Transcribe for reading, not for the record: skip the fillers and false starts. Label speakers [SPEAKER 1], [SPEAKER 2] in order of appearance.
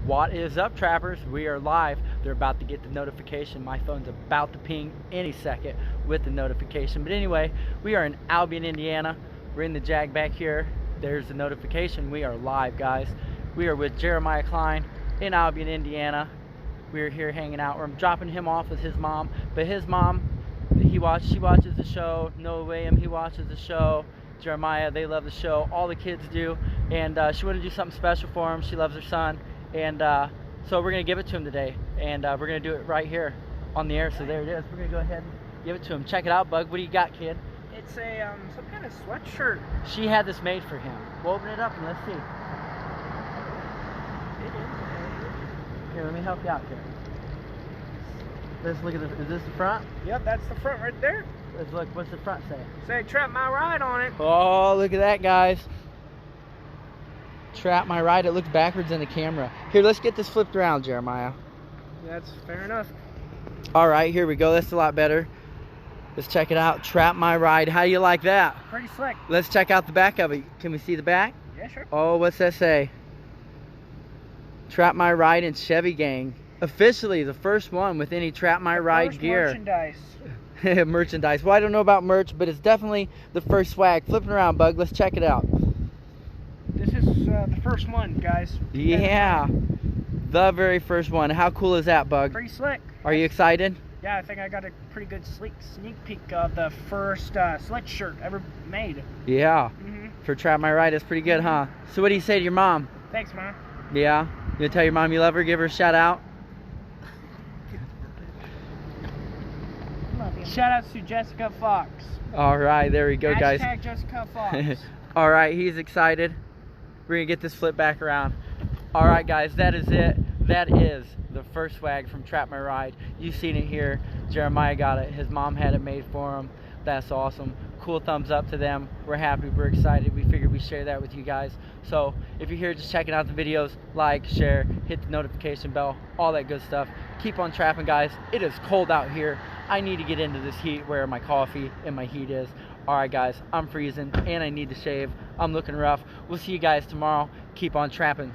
[SPEAKER 1] What is up, trappers? We are live. They're about to get the notification. My phone's about to ping any second with the notification. But anyway, we are in Albion, Indiana. We're in the Jag back here. There's the notification. We are live, guys. We are with Jeremiah Klein in Albion, Indiana. We're here hanging out. I'm dropping him off with his mom. But his mom, she watches the show. Noah William, he watches the show. Jeremiah, they love the show. All the kids do. And she wanted to do something special for him. She loves her son. And so we're going to give it to him today. And we're going to do it right here on the air. So there it is. We're going to go ahead and give it to him. Check it out, Bug. What do you got, kid?
[SPEAKER 2] It's a some kind of sweatshirt.
[SPEAKER 1] She had this made for him. We'll open it up and let's see. Here, let me help you out here. Let's look at this. Is this the front?
[SPEAKER 2] Yep, that's the front right there.
[SPEAKER 1] Let's look. What's the front say?
[SPEAKER 2] Say, trap my ride on it.
[SPEAKER 1] Oh, look at that, guys. Trap my ride. It looks backwards in the camera. Here, let's get this flipped around, Jeremiah.
[SPEAKER 2] That's fair enough.
[SPEAKER 1] All right, here we go. That's a lot better. Let's check it out. Trap my ride. How do you like that?
[SPEAKER 2] Pretty slick.
[SPEAKER 1] Let's check out the back of it. Can we see the back?
[SPEAKER 2] Yeah, sure.
[SPEAKER 1] Oh, what's that say? Trap my ride and Chevy gang. Officially the first one with any Trap my ride
[SPEAKER 2] First
[SPEAKER 1] gear.
[SPEAKER 2] Merchandise.
[SPEAKER 1] Merchandise. Well, I don't know about merch, but it's definitely the first swag. Flipping around, Bug. Let's check it out.
[SPEAKER 2] This is the first one, guys.
[SPEAKER 1] Yeah. The very first one. How cool is that, Bug?
[SPEAKER 2] Pretty slick.
[SPEAKER 1] Are you excited?
[SPEAKER 2] Yeah, I think I got a pretty good sneak peek of the first sweatshirt ever made.
[SPEAKER 1] Yeah. For Trap my ride, it's pretty good, huh? So what do you say to your mom?
[SPEAKER 2] Thanks, Mom.
[SPEAKER 1] Yeah? You gonna tell your mom you love her? Give her a shout out?
[SPEAKER 2] Love you. Shout out to Jessica Fox.
[SPEAKER 1] All right, there we go, guys.
[SPEAKER 2] Hashtag Jessica Fox.
[SPEAKER 1] All right, he's excited. We're gonna get this flipped back around. All right, guys, that is it. That is the first swag from Trap My Ride. You've seen it here. Jeremiah got it. His mom had it made for him. That's awesome. Cool thumbs up to them. We're happy. We're excited. We figured we'd share that with you guys. So if you're here just checking out the videos, like, share, hit the notification bell, all that good stuff. Keep on trapping, guys. It is cold out here. I need to get into this heat where my coffee and my heat is. All right, guys, I'm freezing and I need to shave. I'm looking rough. We'll see you guys tomorrow. Keep on trapping.